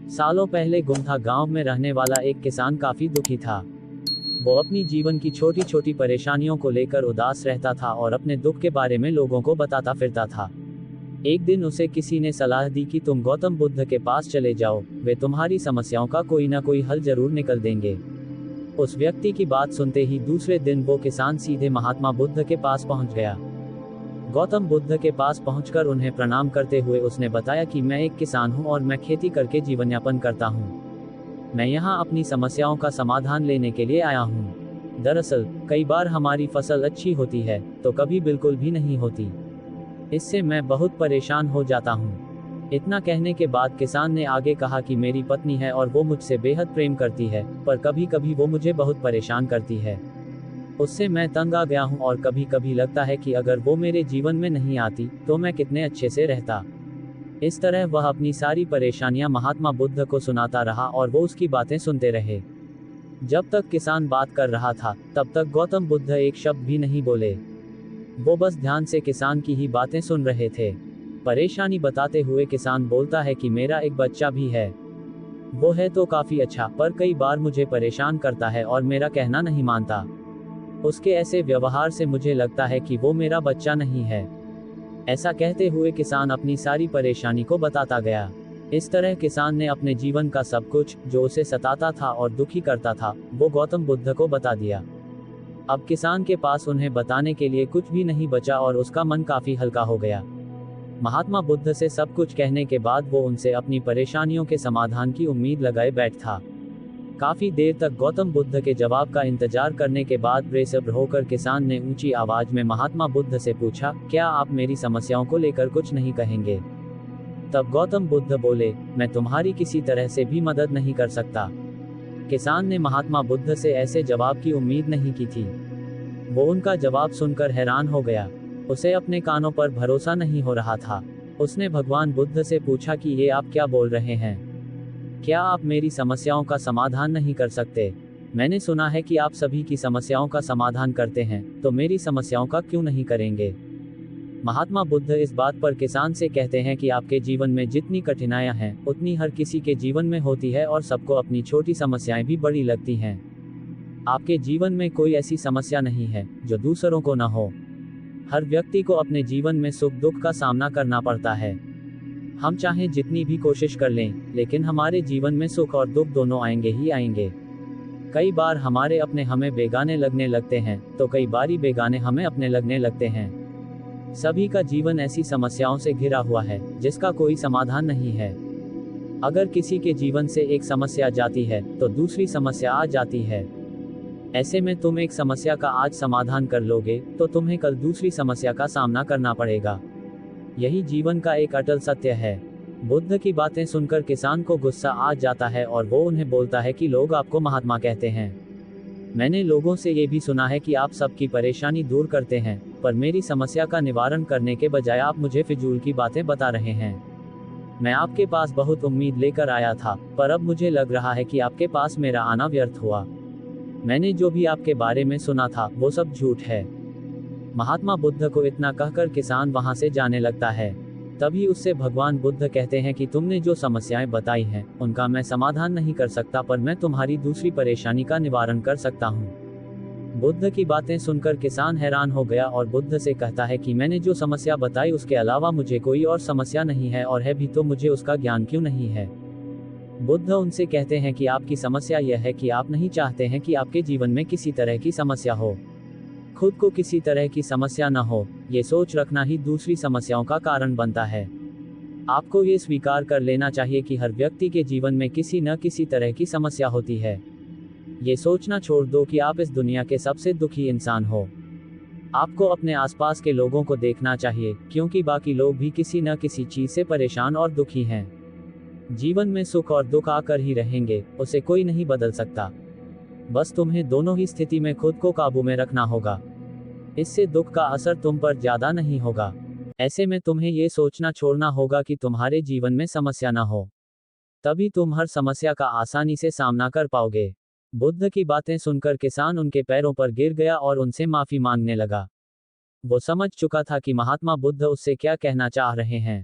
सालों पहले गुमथा गांव में रहने वाला एक किसान काफी दुखी था। वो अपनी जीवन की छोटी छोटी परेशानियों को लेकर उदास रहता था और अपने दुख के बारे में लोगों को बताता फिरता था। एक दिन उसे किसी ने सलाह दी कि तुम गौतम बुद्ध के पास चले जाओ, वे तुम्हारी समस्याओं का कोई ना कोई हल जरूर निकल देंगे। उस व्यक्ति की बात सुनते ही दूसरे दिन वो किसान सीधे महात्मा बुद्ध के पास पहुंच गया। गौतम बुद्ध के पास पहुंचकर उन्हें प्रणाम करते हुए उसने बताया कि मैं एक किसान हूं और मैं खेती करके जीवन यापन करता हूं। मैं यहां अपनी समस्याओं का समाधान लेने के लिए आया हूं। दरअसल कई बार हमारी फसल अच्छी होती है तो कभी बिल्कुल भी नहीं होती। इससे मैं बहुत परेशान हो जाता हूं। इतना कहने के बाद किसान ने आगे कहा कि मेरी पत्नी है और वो मुझसे बेहद प्रेम करती है, पर कभी कभी वो मुझे बहुत परेशान करती है। उससे मैं तंग आ गया हूं और कभी कभी लगता है कि अगर वो मेरे जीवन में नहीं आती तो मैं कितने अच्छे से रहता। इस तरह वह अपनी सारी परेशानियां महात्मा बुद्ध को सुनाता रहा और वो उसकी बातें सुनते रहे। जब तक किसान बात कर रहा था तब तक गौतम बुद्ध एक शब्द भी नहीं बोले। वो बस ध्यान से किसान की ही बातें सुन रहे थे। परेशानी बताते हुए किसान बोलता है कि मेरा एक बच्चा भी है। वो है तो काफी अच्छा, पर कई बार मुझे परेशान करता है और मेरा कहना नहीं मानता। उसके ऐसे व्यवहार से मुझे लगता है कि वो मेरा बच्चा नहीं है। ऐसा कहते हुए किसान अपनी सारी परेशानी को बताता गया। इस तरह किसान ने अपने जीवन का सब कुछ, जो उसे सताता था और दुखी करता था, वो गौतम बुद्ध को बता दिया। अब किसान के पास उन्हें बताने के लिए कुछ भी नहीं बचा और उसका मन काफी हल्का हो गया। महात्मा बुद्ध से सब कुछ कहने के बाद वो उनसे अपनी परेशानियों के समाधान की उम्मीद लगाए बैठ था। काफी देर तक गौतम बुद्ध के जवाब का इंतजार करने के बाद बेसब्र होकर किसान ने ऊंची आवाज में महात्मा बुद्ध से पूछा, क्या आप मेरी समस्याओं को लेकर कुछ नहीं कहेंगे? तब गौतम बुद्ध बोले, मैं तुम्हारी किसी तरह से भी मदद नहीं कर सकता। किसान ने महात्मा बुद्ध से ऐसे जवाब की उम्मीद नहीं की थी। वो उनका जवाब सुनकर हैरान हो गया। उसे अपने कानों पर भरोसा नहीं हो रहा था। उसने भगवान बुद्ध से पूछा कि ये आप क्या बोल रहे हैं? क्या आप मेरी समस्याओं का समाधान नहीं कर सकते? मैंने सुना है कि आप सभी की समस्याओं का समाधान करते हैं, तो मेरी समस्याओं का क्यों नहीं करेंगे? महात्मा बुद्ध इस बात पर किसान से कहते हैं कि आपके जीवन में जितनी कठिनाइयां हैं, उतनी हर किसी के जीवन में होती है और सबको अपनी छोटी समस्याएं भी बड़ी लगती हैं। आपके जीवन में कोई ऐसी समस्या नहीं है जो दूसरों को न हो। हर व्यक्ति को अपने जीवन में सुख दुख का सामना करना पड़ता है। हम चाहें जितनी भी कोशिश कर लें, लेकिन हमारे जीवन में सुख और दुख दोनों आएंगे ही आएंगे। कई बार हमारे अपने हमें बेगाने लगने लगते हैं, तो कई बारी बेगाने हमें अपने लगने लगते हैं। सभी का जीवन ऐसी समस्याओं से घिरा हुआ है जिसका कोई समाधान नहीं है। अगर किसी के जीवन से एक समस्या जाती है तो दूसरी समस्या आ जाती है। ऐसे में तुम एक समस्या का आज समाधान कर लोगे तो तुम्हें कल दूसरी समस्या का सामना करना पड़ेगा। यही जीवन का एक अटल सत्य है। बुद्ध की बातें सुनकर किसान को गुस्सा आ जाता है और वो उन्हें बोलता है कि लोग आपको महात्मा कहते हैं। मैंने लोगों से ये भी सुना है कि आप सबकी परेशानी दूर करते हैं, पर मेरी समस्या का निवारण करने के बजाय आप मुझे फिजूल की बातें बता रहे हैं। मैं आपके पास बहुत उम्मीद लेकर आया था, पर अब मुझे लग रहा है कि आपके पास मेरा आना व्यर्थ हुआ। मैंने जो भी आपके बारे में सुना था वो सब झूठ है। महात्मा बुद्ध को इतना कहकर किसान वहां से जाने लगता है। तभी उससे भगवान बुद्ध कहते हैं कि तुमने जो समस्याएं बताई हैं उनका मैं समाधान नहीं कर सकता, पर मैं तुम्हारी दूसरी परेशानी का निवारण कर सकता हूँ। बुद्ध की बातें सुनकर किसान हैरान हो गया और बुद्ध से कहता है कि मैंने जो समस्या बताई उसके अलावा मुझे कोई और समस्या नहीं है, और है भी तो मुझे उसका ज्ञान क्यों नहीं है? बुद्ध उनसे कहते हैं कि आपकी समस्या यह है कि आप नहीं चाहते हैं कि आपके जीवन में किसी तरह की समस्या हो। खुद को किसी तरह की समस्या न हो, ये सोच रखना ही दूसरी समस्याओं का कारण बनता है। आपको ये स्वीकार कर लेना चाहिए कि हर व्यक्ति के जीवन में किसी न किसी तरह की समस्या होती है। ये सोचना छोड़ दो कि आप इस दुनिया के सबसे दुखी इंसान हो। आपको अपने आसपास के लोगों को देखना चाहिए, क्योंकि बाकी लोग भी किसी न किसी चीज से परेशान और दुखी हैं। जीवन में सुख और दुख आकर ही रहेंगे, उसे कोई नहीं बदल सकता। बस तुम्हें दोनों ही स्थिति में खुद को काबू में रखना होगा। इससे दुख का असर तुम पर ज्यादा नहीं होगा। ऐसे में तुम्हें ये सोचना छोड़ना होगा कि तुम्हारे जीवन में समस्या ना हो। तभी तुम हर समस्या का आसानी से सामना कर पाओगे। बुद्ध की बातें सुनकर किसान उनके पैरों पर गिर गया और उनसे माफी मांगने लगा। वो समझ चुका था कि महात्मा बुद्ध उससे क्या कहना चाह रहे हैं।